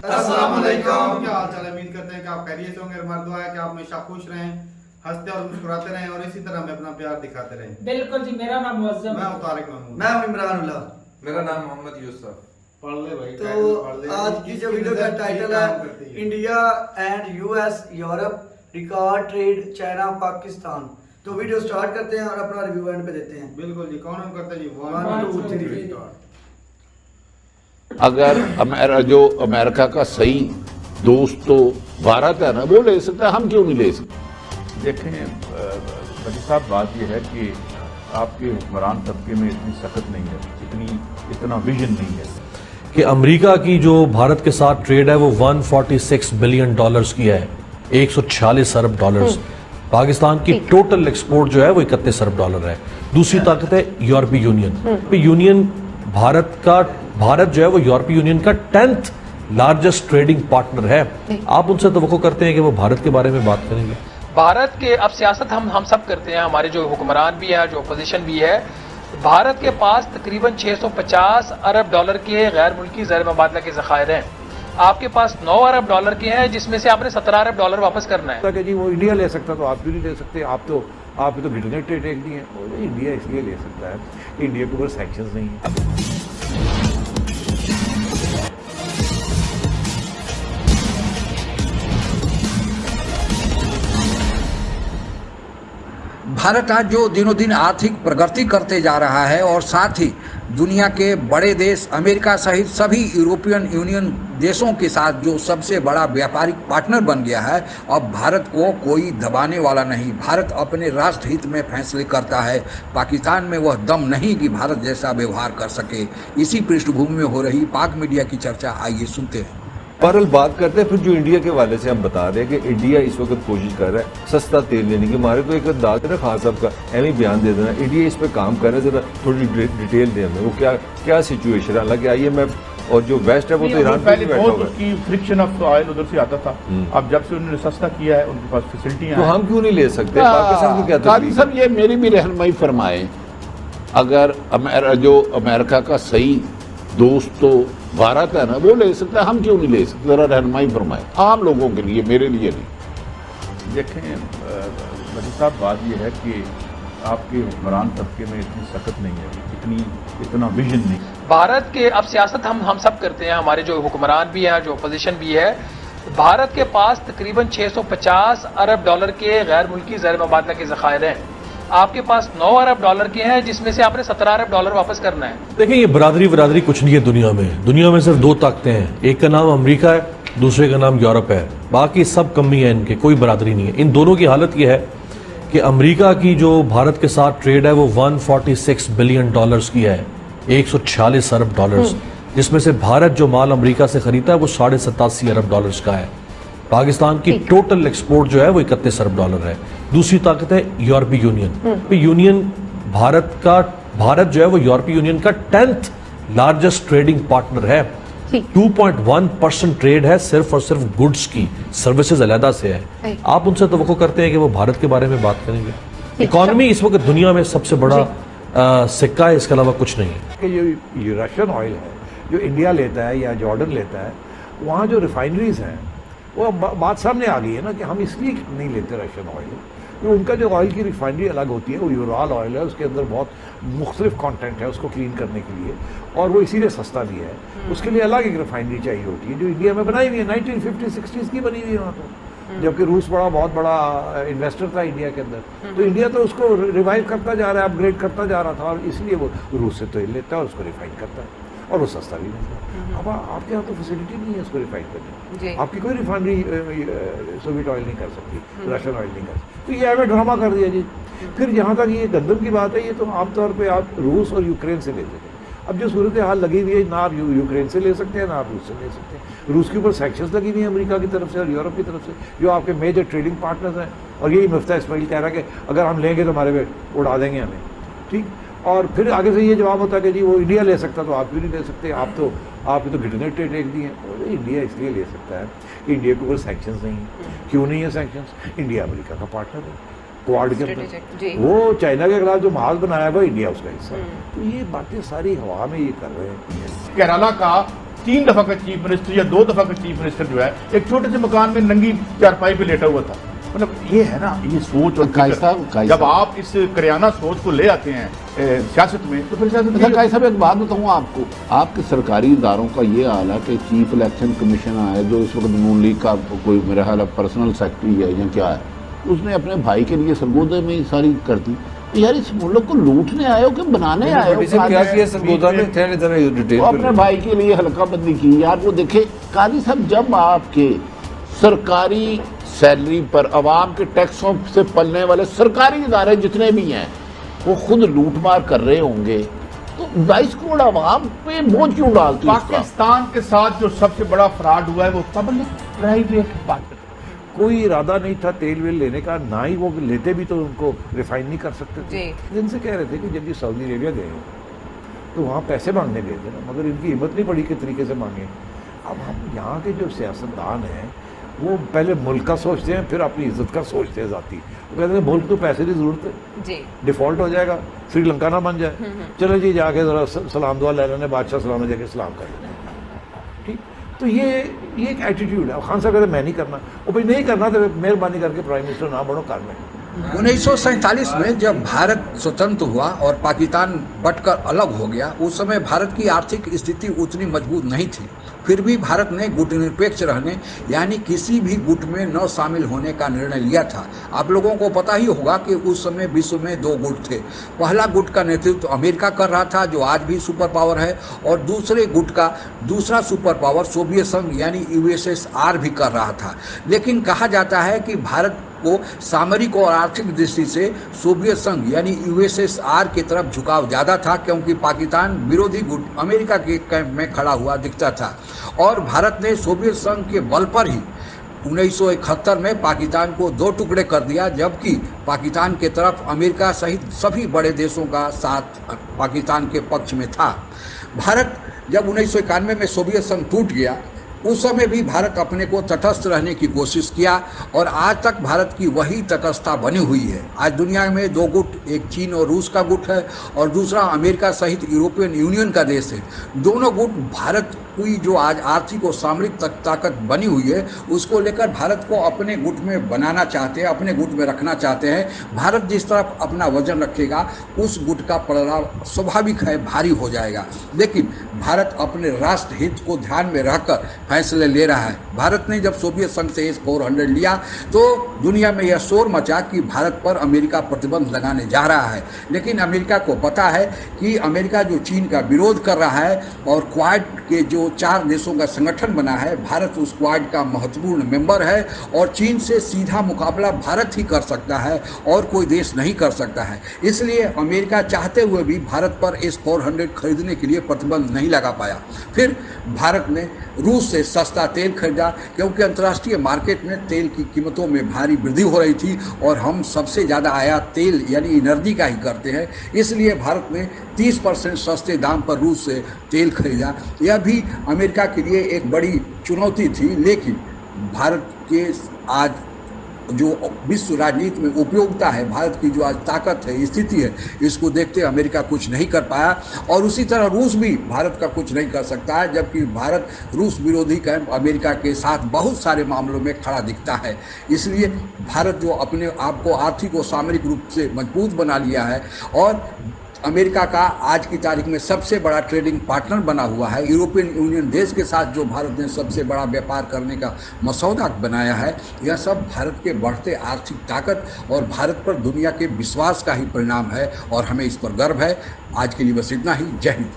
अस्सलाम वालेकुम। क्या हाल चाल है? उम्मीद करते हैं कि आप खैरियत से होंगे। हमारी दुआ है कि आप हमेशा खुश रहें, हंसते और मुस्कुराते रहें और इसी तरह हमें अपना प्यार दिखाते रहें। बिल्कुल जी। मेरा नाम मुअज्जम मैं है। तारिक महमूद। मैं हूं इमरान उल्लाह। मेरा नाम मोहम्मद यूसुफ। पढ़ ले भाई। तो पढ़ ले। आज की जो वीडियो का टाइटल है India and US Europe record trade China Pakistan. तो वीडियो स्टार्ट करते हैं और अपना रिव्यू एंड पे देते हैं। बिल्कुल जी। कौन हम करते हैं जी? 1 2 3 स्टार्ट। अगर जो अमेरिका का सही दोस्त तो भारत है ना, वो ले सकता है, हम क्यों नहीं ले सकते? देखें वजी साहब, बात यह है कि आपके हुक्मरान तबके में इतनी सख्त नहीं है, इतना विजन नहीं है कि अमेरिका की जो भारत के साथ ट्रेड है वो 146 बिलियन डॉलर्स की है, 146 अरब डॉलर्स। पाकिस्तान की टोटल एक्सपोर्ट जो है वो 31 अरब डॉलर है। दूसरी ताकत है यूरोपीय यूनियन। भारत जो है वो यूरोपीय यूनियन का 10th लार्जेस्ट ट्रेडिंग पार्टनर है। आप उनसे तवक्को करते हैं कि वो भारत के बारे में बात करेंगे? भारत के अब सियासत हम सब करते हैं, हमारे जो हुक्मरान भी है, जो अपोजिशन भी है। भारत के पास तकरीबन 650 अरब डॉलर के गैर मुल्की ज़र मुबादला के ज़खायर हैं। आपके पास 9 अरब डॉलर के हैं, जिसमें से आपने 17 अरब डॉलर वापस करना है। कि जी वो इंडिया ले सकता तो आप क्यों नहीं ले सकते? आप तो घिटने टेक दिए। इंडिया इसलिए ले सकता है कि इंडिया के ऊपर सैंक्शंस नहीं है। भारत आज जो दिनों दिन आर्थिक प्रगति करते जा रहा है और साथ ही दुनिया के बड़े देश अमेरिका सहित सभी यूरोपियन यूनियन देशों के साथ जो सबसे बड़ा व्यापारिक पार्टनर बन गया है, अब भारत को कोई दबाने वाला नहीं। भारत अपने राष्ट्र हित में फैसले करता है। पाकिस्तान में वह दम नहीं कि भारत जैसा व्यवहार कर सके। इसी पृष्ठभूमि में हो रही पाक मीडिया की चर्चा आइए सुनते हैं। बहरहाल बात करते हैं फिर जो इंडिया के हवाले से हम बता रहे हैं कि इंडिया इस वक्त कोशिश कर रहा है सस्ता तेल लेने की। हमारे को एक अंदाज है ना खान साहब का, एवं ही बयान दे देना। इंडिया इस पे काम कर रहा है, जरा थोड़ी डिटेल दें हमें, वो क्या सिचुएशन है। हालांकि IMF और जो वेस्ट है वो तो ईरान पे बैठा हुआ है। फ्रिक्शन ऑफ ऑयल उधर से आता था, अब जब से उन्होंने सस्ता किया है उनके पास फैसिलिटियां तो हम क्यों नहीं ले सकते? पाकिस्तान को क्या काजी साहब, ये मेरी भी रहनुमाई फरमाए। अगर जो अमेरिका का सही दोस्त तो भारत है ना, वो ले सकता है, हम क्यों नहीं ले सकते? जरा रहनुमाई फरमाए आम लोगों के लिए, मेरे लिए नहीं। देखें वजी साहब, बात यह है कि आपके हुक्मरान तबके में इतनी सख्त नहीं है, इतना विजन नहीं। भारत के अब सियासत हम सब करते हैं, हमारे जो हुक्मरान भी है, जो अपोजिशन भी है। भारत के पास तकरीबन 650 अरब डॉलर के गैर मुल्की ज़र मुबादला के ज़खायर हैं। आपके पास 9 अरब डॉलर के हैं, जिसमें से आपने 17 अरब डॉलर वापस करना है। देखिए, ये बरादरी कुछ नहीं है दुनिया में सिर्फ 2 ताकतें हैं। एक का नाम अमेरिका है, दूसरे का नाम यूरोप है। बाकी सब कमी है, इनके कोई बरादरी नहीं है। इन दोनों की हालत ये है कि अमेरिका की जो भारत के साथ ट्रेड है वो 146 बिलियन डॉलर्स की है, 146 अरब डॉलर्स। जिसमें से भारत जो माल अमेरिका से खरीदता है वो 87.5 अरब डॉलर्स का है। पाकिस्तान की टोटल एक्सपोर्ट जो है वो 31 अरब डॉलर है। दूसरी ताकत है यूरोपीय यूनियन। भारत जो है वो यूरोपीय यूनियन का 10th लार्जेस्ट ट्रेडिंग पार्टनर है। 2.1% ट्रेड है सिर्फ और सिर्फ गुड्स की, सर्विसेज अलहदा से है। आप उनसे तवक्को करते हैं कि वो भारत के बारे में बात करेंगे? इकोनॉमी इस वक्त दुनिया में सबसे बड़ा सिक्का है, इसके अलावा कुछ नहीं है। कि ये रशियन ऑयल है जो इंडिया लेता है या जॉर्डन लेता है, वहाँ जो रिफाइनरीज हैं वो बात सामने आ गई है ना कि हम इसलिए नहीं लेते रशियन ऑयल। तो उनका जो ऑयल की रिफाइनरी अलग होती है, वो यूराल ऑयल है, उसके अंदर बहुत मुख्तलिफ कंटेंट है उसको क्लीन करने के लिए, और वो इसीलिए सस्ता भी है। उसके लिए अलग एक रिफाइनरी चाहिए होती है जो इंडिया में बनाई हुई है, 1950-60s की बनी हुई है वहाँ पर, जबकि रूस बहुत बड़ा इन्वेस्टर था इंडिया के अंदर। तो इंडिया तो उसको रिवाइव करता जा रहा है, अपग्रेड करता जा रहा था, और इसलिए वो रूस से तेल लेता है और उसको रिफाइन करता है, और वो सस्ता भी मिलता है। अब आपके यहाँ तो फैसिलिटी नहीं है उसको रिफाइन करने, आपकी कोई रिफाइनरी सोवियत ऑयल नहीं कर सकती, रशियन ऑयल नहीं कर सकती। तो ये एवं ड्रामा कर दिया जी। फिर जहाँ तक ये गंदम की बात है, ये तो आमतौर पर आप रूस और यूक्रेन से लेते थे। अब जो सूरत हाल लगी हुई है, ना आप यूक्रेन से ले सकते हैं ना आप रूस से ले सकते हैं। रूस के ऊपर सैक्शंस लगी हुई है अमेरिका की तरफ से और यूरोप की तरफ से, जो आपके मेजर ट्रेडिंग पार्टनर्स हैं। और यही मुफ्ता इस्माइल कह रहा है कि अगर हम लेंगे तो हमारे पे उड़ा देंगे हमें, ठीक। और फिर आगे से ये जवाब होता है कि जी वो इंडिया ले सकता तो आप क्यों नहीं ले सकते? आपने तो घिटने टेक दिए। इंडिया इसलिए ले सकता है कि इंडिया के ऊपर सैक्शंस नहीं है। क्यों नहीं है सैक्शंस? इंडिया अमेरिका का पार्टनर है, क्वाड के अंदर। वो चाइना के खिलाफ जो महाज बनाया हुआ इंडिया उसका हिस्सा है। तो ये बातें सारी हवा में ये कर रहे हैं। केरला का 3 दफा का चीफ मिनिस्टर या 2 दफा का चीफ मिनिस्टर जो है एक छोटे से मकान में नंगी चारपाई पे लेटा हुआ था। मतलब ये है ना, ये सोच और फिक्र। जब आप इस करियाना सोच को ले आते हैं सियासत में, तो फिर सियासत अच्छा काई साहब एक बात बताऊँ आपको, आपके सरकारी इदारों का ये हाल है कि चीफ इलेक्शन कमीशन है जो इस वक्त नून लीग का कोई मेरा ख्याल है पर्सनल सेक्रेटरी है या क्या है, उसने अपने भाई के लिए सरगोदा में सारी कर दी। यार इस मुल्क को लूटने आए हो कि बनाने आए हो? क्या किया सरगोदा में, डिटेल अपने भाई के लिए हल्का बंदी की। यार वो देखे काजी साहब, जब आपके सरकारी सैलरी पर आवाम के टैक्सों से पलने वाले सरकारी इदारे जितने भी हैं वो खुद लूटमार कर रहे होंगे, तो 22 करोड़ आवाम पे बोझ क्यों डालती है? पाकिस्तान के साथ जो सबसे बड़ा फ्रॉड हुआ है वो पब्लिक प्राइवेट पार्टनर। कोई इरादा नहीं था तेल वेल लेने का, ना ही वो लेते भी तो उनको रिफाइन नहीं कर सकते थे। इनसे कह रहे थे कि जब ये सऊदी अरेबिया गए तो वहाँ पैसे मांगने गए थे ना, मगर इनकी हिम्मत नहीं पड़ी कि तरीके से मांगे। अब हम यहाँ के जो सियासतदान हैं वो पहले मुल्क का सोचते हैं, फिर अपनी इज्जत का सोचते हैं ज़ाती। वो कहते हैं मुल्क तो पैसे की ज़रूरत है जी, डिफ़ॉल्ट हो जाएगा, श्रीलंका ना बन जाए, चलो जी जाके ज़रा सलाम दुआ ले लेने, बादशाह सलाम में जाके सलाम कर लेने। ठीक, तो ये एक एटीट्यूड है। खान साहब कहते मैं नहीं करना, और भाई नहीं करना तो मेहरबानी करके प्राइम मिनिस्टर ना बढ़ो, कर में। 1947 में जब भारत स्वतंत्र हुआ और पाकिस्तान बंटकर अलग हो गया, उस समय भारत की आर्थिक स्थिति उतनी मजबूत नहीं थी। फिर भी भारत ने गुटनिरपेक्ष रहने यानी किसी भी गुट में न शामिल होने का निर्णय लिया था। आप लोगों को पता ही होगा कि उस समय विश्व में 2 गुट थे। पहला गुट का नेतृत्व अमेरिका कर रहा था जो आज भी सुपर पावर है, और दूसरे गुट का दूसरा सुपर पावर सोवियत संघ यानी यूएसएसआर भी कर रहा था। लेकिन कहा जाता है कि भारत को सामरिक और आर्थिक दृष्टि से सोवियत संघ यानी यूएसएसआर की तरफ झुकाव ज़्यादा था, क्योंकि पाकिस्तान विरोधी गुट अमेरिका के कैंप में खड़ा हुआ दिखता था। और भारत ने सोवियत संघ के बल पर ही 1971 में पाकिस्तान को 2 टुकड़े कर दिया, जबकि पाकिस्तान के तरफ अमेरिका सहित सभी बड़े देशों का साथ पाकिस्तान के पक्ष में था। भारत जब 1991 में सोवियत संघ टूट गया, उस समय भी भारत अपने को तटस्थ रहने की कोशिश किया, और आज तक भारत की वही तटस्थता बनी हुई है। आज दुनिया में 2 गुट, एक चीन और रूस का गुट है और दूसरा अमेरिका सहित यूरोपियन यूनियन का देश है। दोनों गुट भारत की जो आज आर्थिक और सामरिक ताकत बनी हुई है उसको लेकर भारत को अपने गुट में बनाना चाहते हैं, अपने गुट में रखना चाहते हैं। भारत जिस तरफ अपना वजन रखेगा उस गुट का परिणाम स्वाभाविक है भारी हो जाएगा। लेकिन भारत अपने राष्ट्र हित को ध्यान में रखकर फैसले ले रहा है। भारत ने जब सोवियत संघ से S-400 लिया तो दुनिया में यह शोर मचा कि भारत पर अमेरिका प्रतिबंध लगाने जा रहा है, लेकिन अमेरिका को पता है कि अमेरिका जो चीन का विरोध कर रहा है और क्वाड के जो 4 देशों का संगठन बना है, भारत उस क्वाड का महत्वपूर्ण मेंबर है और चीन से सीधा मुकाबला भारत ही कर सकता है और कोई देश नहीं कर सकता है। इसलिए अमेरिका चाहते हुए भी भारत पर S-400 खरीदने के लिए प्रतिबंध नहीं लगा पाया। फिर भारत ने रूस से सस्ता तेल खरीदा, क्योंकि अंतर्राष्ट्रीय मार्केट में तेल की कीमतों में भारी वृद्धि हो रही थी और हम सबसे ज़्यादा आयात तेल यानी एनर्जी का ही करते हैं। इसलिए भारत ने 30% सस्ते दाम पर रूस से तेल खरीदा। यह भी अमेरिका के लिए एक बड़ी चुनौती थी, लेकिन भारत के आज जो विश्व राजनीति में उपयोगिता है, भारत की जो आज ताकत है, स्थिति है, इसको देखते अमेरिका कुछ नहीं कर पाया। और उसी तरह रूस भी भारत का कुछ नहीं कर सकता है, जबकि भारत रूस विरोधी कैंप अमेरिका के साथ बहुत सारे मामलों में खड़ा दिखता है। इसलिए भारत जो अपने आप को आर्थिक और सामरिक रूप से मजबूत बना लिया है और अमेरिका का आज की तारीख में सबसे बड़ा ट्रेडिंग पार्टनर बना हुआ है, यूरोपियन यूनियन देश के साथ जो भारत ने सबसे बड़ा व्यापार करने का मसौदा बनाया है, यह सब भारत के बढ़ते आर्थिक ताकत और भारत पर दुनिया के विश्वास का ही परिणाम है और हमें इस पर गर्व है। आज के लिए बस इतना ही। जय हिंद।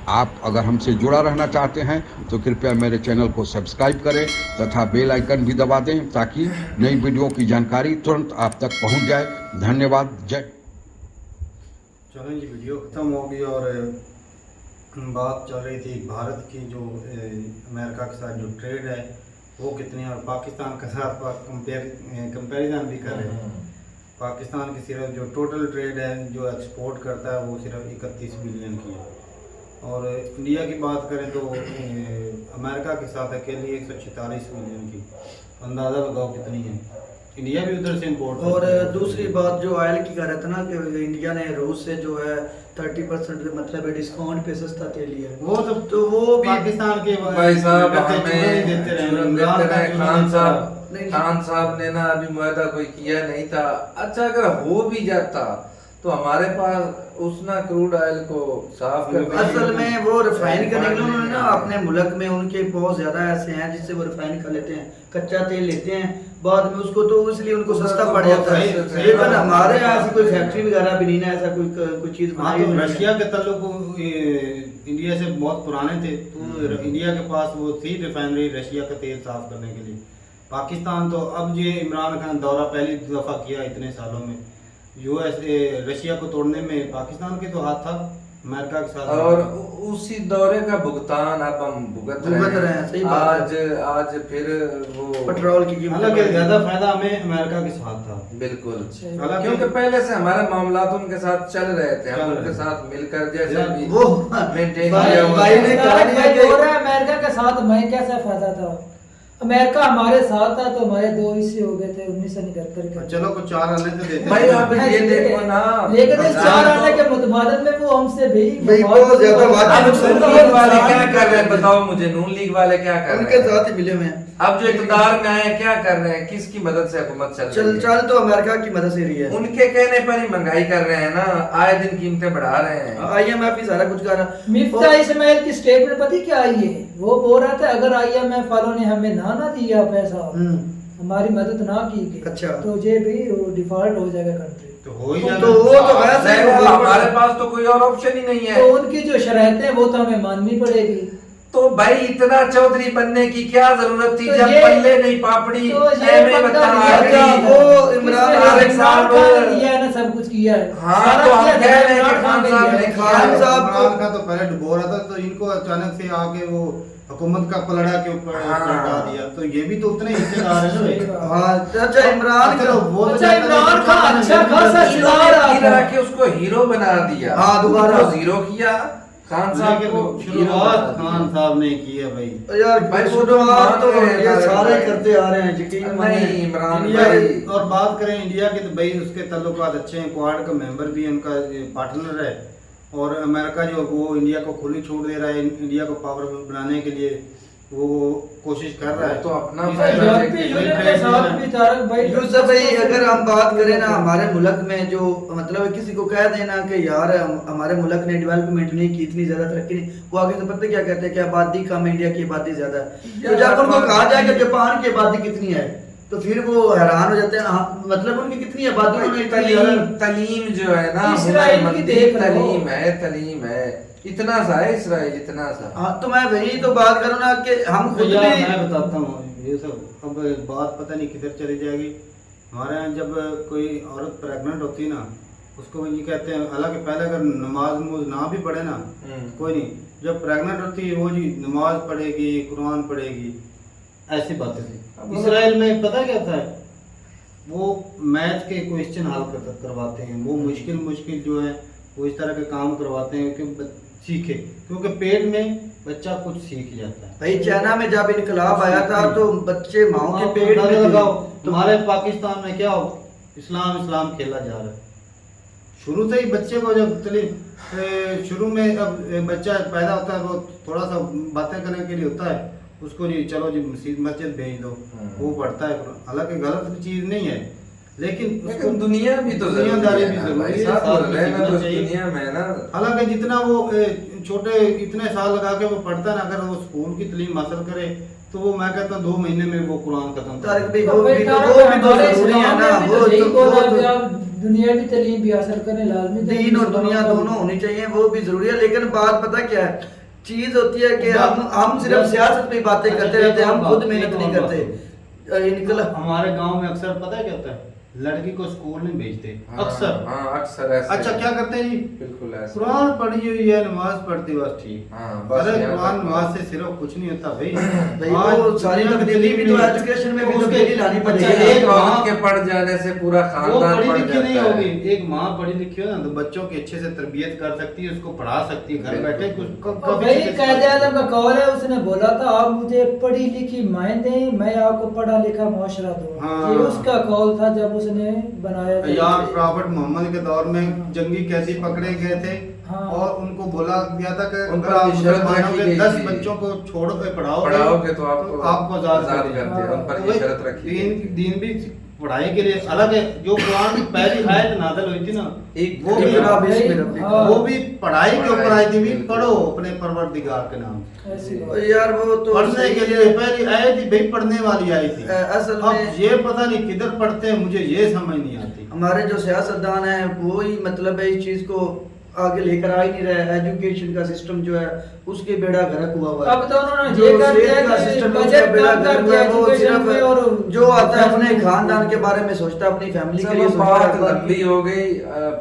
आप अगर हमसे जुड़ा रहना चाहते हैं तो कृपया मेरे चैनल को सब्सक्राइब करें तथा बेल आइकन भी दबा दें ताकि नई वीडियो की जानकारी तुरंत आप तक पहुंच जाए। धन्यवाद। जय। चलें जी, वीडियो ख़त्म हो गई और बात चल रही थी भारत की जो अमेरिका के साथ जो ट्रेड है वो कितनी, और पाकिस्तान के साथ कंपैरिजन भी कर रहे हैं। पाकिस्तान की सिर्फ जो टोटल ट्रेड है जो एक्सपोर्ट करता है वो सिर्फ 31 बिलियन की है, और इंडिया की बात करें तो अमेरिका के साथ अकेली 146 बिलियन की। अंदाज़ा लगाओ कितनी है। इंडिया भी उधर से इम्पोर्ट और दूसरी बात जो ऑयल की कर रहा था ना कि इंडिया ने रूस से जो है 30% मतलब डिस्काउंट पे सस्ता तेल लिया है। वो तो वो भी पाकिस्तान के भाई साहब कहते हमें चूरन देते रहे, इमरान देते रहे। का खान साहब ने ना अभी मुआहदा कोई किया नहीं था। अच्छा अगर हो भी जाता तो हमारे पास उस ना क्रूड ऑयल को साफ कर असल में वो रिफाइन करने के लिए उन्होंने ना अपने मुल्क में उनके बहुत ज्यादा ऐसे हैं जिससे वो रिफाइन कर लेते हैं, कच्चा तेल लेते हैं बाद में उसको, तो इसलिए उनको सस्ता पड़ जाता है। लेकिन हमारे यहाँ ऐसी कोई फैक्ट्री वगैरह भी नहीं है, ऐसा कोई चीज हाँ, बनाई तो नहीं है। रशिया के ताल्लुक इंडिया से बहुत पुराने थे, तो इंडिया के पास वो थी रिफाइनरी रशिया का तेल साफ करने के लिए। पाकिस्तान तो अब ये इमरान खान दौरा पहली दफ़ा किया इतने सालों में, रशिया को तोड़ने में पाकिस्तान के तो हाथ था, अमेरिका के साथ। और उसी दौरे का भुगतान अब हम भुगत रहे हैं। सही बात है। आज फिर वो पेट्रोल की कीमत हालांकि ज्यादा फायदा हमें अमेरिका के साथ था। बिल्कुल, हालांकि क्योंकि पहले से हमारे मामला उनके साथ चल रहे थे, हम उनके साथ मिलकर जैसे भी वो मेंटेन भाई ने कहा दिया कि अमेरिका के साथ हमें कैसा फायदा था। अमेरिका हमारे साथ था तो हमारे 2 हिस्से हो गए थे 1979 के। चलो कुछ 4 आने तो देते भाई आप ये देखो ना, लेकिन इस 4 आने के मुतबादल में वो हमसे भी बहुत ज्यादा अब नून लीग वाले क्या कर रहे हैं बताओ मुझे, नून लीग वाले क्या कर रहे उनके हैं? साथ ही मिले हुए हैं। अब जो इक़्तिदार में आए क्या कर रहे हैं, किसकी मदद से हुकूमत चल रही है? चल तो अमेरिका की मदद से रही है। उनके कहने पर ही महंगाई कर रहे हैं ना, आए दिन कीमतें बढ़ा रहे हैं। IMF ही सारा कुछ कर रहा है। मिफ्ता इस्माइल की स्टेटमेंट पता क्या आई है? वो बोल रहा था अगर IMF वालों ने हमें ना दिया पैसा, हमारी मदद ना की गई, अच्छा। तो ये भी डिफॉल्ट हो जाएगा कंट्री। तो हो ही तो जाना। वो तो वैसे ही ज़ाहिर है, हमारे पास तो कोई और ऑप्शन ही नहीं है। तो उनकी जो शरारतें वो तो हमें माननी पड़ेगी। तो भाई इतना चौधरी बनने की क्या जरूरत थी तो जब ये- पल्ले नहीं पापड़ी तो ये ऐਵੇਂ बंदा बता लिया रही। था, वो इमरान खान खान ने किया है ना, सब कुछ किया है। हाँ, सारा तो हम किया कह रहे हैं इमरान कि खान ने साहब किया ने है। किया खान है। साहब इमरान का तो पहले डुबो रहा था, तो इनको अचानक से आके वो हुकूमत का पलड़ा के ऊपर पलटा दिया, तो ये भी तो उतने हिस्सेदार है सही ना। बात। हाँ अच्छा इमरान चलो वो तो अच्छा, जाता है, इमरान खान अच्छा खासा इन्होंने गिरा के उसको हीरो बना दिया। हाँ, दोबारा। उसको जीरो किया। खान साहब को शुरुआत खान साहब ने की है भाई। यार भाई वो शुरुआत तो मान रहे हैं ये सारे सारे भाई। करते आ रहे हैं, यकीन मानिए। नहीं, इमरान इंडिया भाई। और बात करें इंडिया के, तो भाई उसके ताल्लुकात अच्छे हैं, क्वाड का मेंबर भी है, उनका पार्टनर है, और अमेरिका जो वो इंडिया को खुली छूट दे रहा है, इंडिया को पावरफुल बनाने के लिए वो कोशिश कर रहा है। तो अपना यूरोपीय यूनियन के साथ भी तारक भाई यूसुफ भाई अगर हम बात करें ना हमारे मुल्क में जो मतलब किसी को कह देना कि यार हमारे मुल्क ने डेवलपमेंट नहीं की, इतनी ज्यादा तरक्की नहीं, वो आगे तो पता क्या कहते हैं कि आबादी कम है, इंडिया की आबादी ज्यादा है। तो जब उनको कहा जाए कि जापान की आबादी कितनी है तो फिर वो हैरान हो जाते हैं। हाँ, मतलब उनकी कितनी आबादी है, उन्हें इतनी ज्यादा- तलीम जो है ना, इसराइल की हुनरमंदी, देख लो। तलीम है इतना सा है इसराइल, इतना सा। हाँ तो मैं वही तो बात करूँ ना कि हम खुद यार भी मैं बताता हूँ ये सब, अब बात पता नहीं किधर चली जाएगी। हमारे यहाँ जब कोई औरत प्रेग्नेंट होती है ना, उसको ये कहते हैं, हालांकि पहले अगर नमाज ना भी पढ़े ना कोई नहीं, जब प्रेग्नेंट होती है वो जी नमाज पढ़ेगी, कुरान पढ़ेगी, ऐसी बातें थी। इसराइल में पता क्या था, वो मैथ के क्वेश्चन हल करवाते हैं, वो मुश्किल जो है वो इस तरह के काम करवाते हैं कि सीखे, क्योंकि पेट में बच्चा कुछ सीख जाता है। भाई चाइना में जब इनकलाब आया था तो बच्चे माओ के पेट में थे। लगाओ, तुम्हारे पाकिस्तान में क्या हो, इस्लाम खेला जा रहा है। शुरू से ही बच्चे को जब शुरू में अब बच्चा पैदा होता है, वो थोड़ा सा बातें करने के लिए होता है, उसको जी चलो जी मस्जिद भेज दो, वो पढ़ता है। हालांकि गलत चीज नहीं है, लेकिन दुनिया भी तो दुनियादारी भी जरूरी है, साथ में रहना तो सीखना चाहिए। दुनिया में ना। हालांकि जितना वो छोटे इतने साल लगा के वो पढ़ता है ना, अगर वो स्कूल की तालीम हासिल करे तो वो मैं कहता हूँ 2 महीने में वो कुरान खत्म कर तारिक देता है। भाई वो भी तो जरूरी है ना, वो दुनियावी तालीम भी हासिल करने लाजमी दीन और दुनिया दोनों होनी चाहिए, वो भी जरूरी है। लेकिन बात पता क्या है, चीज होती है कि हम सिर्फ सियासत पे बातें करते रहते हैं, हम खुद मेहनत नहीं करते। इनकलाब हमारे गांव में अक्सर पता है क्या होता है, लड़की को स्कूल नहीं भेजते हाँ, अक्सर। हाँ अक्सर ऐसे। अच्छा क्या करते हैं जी, बिल्कुल ऐसे। कुरान पढ़ी हुई है, नमाज पढ़ती बस ठीक। हाँ, बस अरे यहाँ कुरान तक। नमाज से सिर्फ कुछ नहीं होता भाई। भाई आज वो सारी दुनिया की तब्दीली भी तो तब्दीली एजुकेशन में भी उसके- तब्दीली लानी अच्छा, पड़ेगी। एक औरत माँ के पढ़ जाने से पूरा वो खानदान पढ़ी पढ़ लिखी नहीं जाता होगी। है। एक माँ पढ़ी लिखी हो ना तो बच्चों की अच्छे से तरबियत कर सकती है, उसको पढ़ा सकती है घर बिल्कुल। बैठे कुछ और भाई कायदे आज़म का कौल है, उसने बोला था आप मुझे पढ़ी लिखी माएँ दें, मैं आपको पढ़ा लिखा मुआशरा दूँ। हाँ। ये उसका कौल था जब उसने बनाया था। यार प्रॉफिट मोहम्मद के दौर में जंगी कैदी पकड़े गए थे हाँ। और उनको बोला गया था कि उन अगर पर आप ये शर्त मुसलमानों रखी के गई 10 थी। बच्चों को पढ़ाओगे पढ़ाओगे तो आपको आजाद आजाद कर कर दिया। उन पर ये शर्त रखी गई थी। दीन भी पढ़ाई के लिए अलग है। जो कुरान की पहली आयत नाज़िल हुई थी ना, एक वो भी इकरा बिस्मि भाई, रब्बिक। हाँ। वो भी पढ़ाई के ऊपर आई थी भी, बिल्कुल। पढ़ो अपने परवरदिगार के नाम। ऐसी तो बात। यार वो तो पढ़ने सही के है। लिए पहली आयत ही भाई पढ़ने वाली आई थी। असल अब में ये पता नहीं किधर पढ़ते हैं, मुझे ये समझ नहीं आती। हमारे जो सियासतदान हैं वो ही मतलब है इस चीज को आगे लेकर आ ही नहीं रहा है। एजुकेशन का सिस्टम जो है उसके बेड़ा गर्क हुआ हुआ है। अब तो उन्होंने जो ये कर दिया सेहत का कि सिस्टम है, बजट उसका बेड़ा कम गर्क कर हुआ है। दिया वो एजुकेशन में और सिर्फ जो आता है अपने फैमिली खानदान के बारे में सोचता है, अपनी फैमिली के लिए चलो सोचता बात है। लंबी हो गई।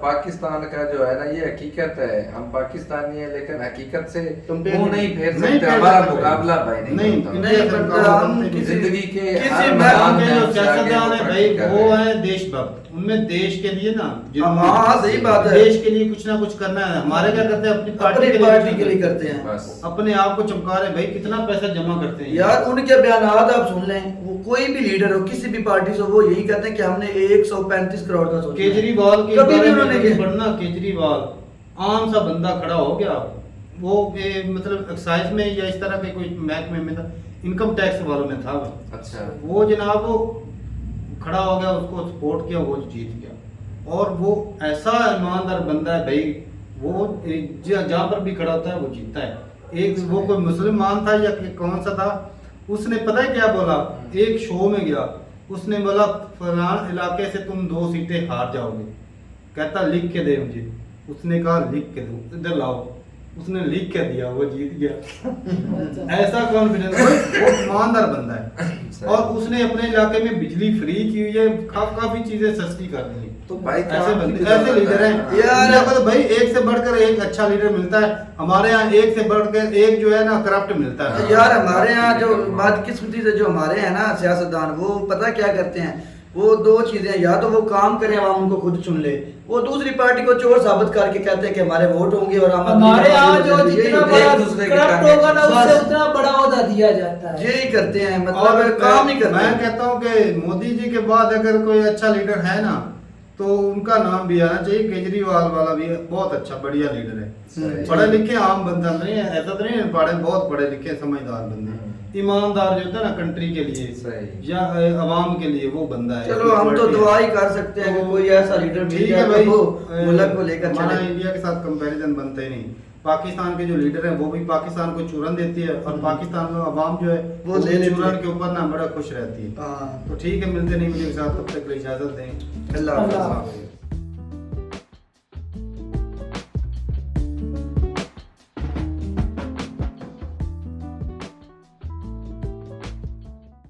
पाकिस्तान का जो है ना ये हकीकत है, हम पाकिस्तानी है लेकिन हकीकत से Compare वो नहीं फेर नहीं सकते। फेर हमारा सकते। मुकाबला भाई नहीं नहीं, होता। नहीं बनता। हम किसी जिंदगी के किसी हर मैं मैदान के में जो हमसे आगे सियासतदान है वो भाई तरक्की कर वो रहे हैं। है देशभक्त। उनमें देश के लिए ना हाँ, सही बात है। देश के लिए कुछ ना कुछ करना है। हमारे क्या करते हैं, अपनी अपनी पार्टी पार्टी के लिए करते हैं। बस अपने आप को चमका रहे। भाई कितना पैसा जमा करते हैं यार उनके बयानात आप सुन लें, वो कोई भी लीडर हो किसी भी पार्टी से, वो यही कहते हैं कि हमने 135 करोड़ का सोचा है। केजरीवाल के कभी भी बारे में उन्होंने कभी किया। पढ़ना। केजरीवाल आम सा बंदा खड़ा हो गया, वो मतलब एक्साइज में या इस तरह के कोई महकमे में था, इनकम टैक्स वालों में था वो। अच्छा वो जनाब वो खड़ा हो गया, उसको सपोर्ट किया, वो जीत गया। और वो ऐसा ईमानदार बंदा है भाई, वो जहाँ पर भी खड़ा होता है वो जीतता है। एक वो कोई मुसलमान था या कौन सा था, उसने पता है क्या बोला, एक शो में गया, उसने बोला फलान इलाके से तुम 2 सीटें हार जाओगे। कहता लिख के दे मुझे। उसने कहा लिख के दो, इधर लाओ। उसने लिख के दिया, वो जीत गया। ऐसा कॉन्फिडेंस, वो ईमानदार बंदा है। और उसने अपने इलाके में बिजली फ्री की हुई है, काफी चीजें सस्ती कर दी है। तो भाई ऐसे बंदे, ऐसे लीडर हैं यार। यार। तो भाई एक से बढ़कर एक अच्छा लीडर मिलता है। हमारे यहाँ एक से बढ़कर एक जो है ना करप्ट मिलता है। यार हमारे यहाँ जो बदकिस्मती से जो हमारे हैं ना सियासतदान, वो पता क्या करते हैं, वो 2 चीजें, या तो वो काम करें आवाम उनको खुद चुन ले, वो दूसरी पार्टी को चोर साबित करके कहते हैं कि हमारे वोट होंगे और आम आदमी हमारे यहाँ जो यही जितना होता बड़ा है। एक दूसरे के करप्ट टारगेट होगा ना बस। उससे उतना बड़ा ओहदा दिया जाता है। यही करते हैं, और मतलब काम नहीं करते। मैं कहता हूँ कि मोदी जी के बाद अगर कोई अच्छा लीडर है ना तो उनका नाम भी आना चाहिए। केजरीवाल वाला भी बहुत अच्छा बढ़िया लीडर है। पढ़े लिखे आम बंदा नहीं है, ऐसा तो नहीं है, पढ़े बहुत पढ़े लिखे समझदार बंदे, ईमानदार जो होता है ना कंट्री के लिए सही। या अवाम के लिए, वो बंदा है। चलो हम तो दुआ ही कर सकते हैं कि कोई ऐसा लीडर मिल ठीक जाए है भाई, तो मुल्क को लेकर हमारा चले। इंडिया के साथ कंपैरिजन बनता ही नहीं। पाकिस्तान के जो लीडर हैं वो भी पाकिस्तान को चूरन देती है और पाकिस्तान में अवाम जो है वो ले लेती चूरन है। के ऊपर ना बड़ा खुश रहती है। हाँ। तो ठीक है, मिलते नहीं मुझे के साथ, तब तक के लिए इजाजत दें। अल्लाह हाफ़िज़। हाफ़िज़।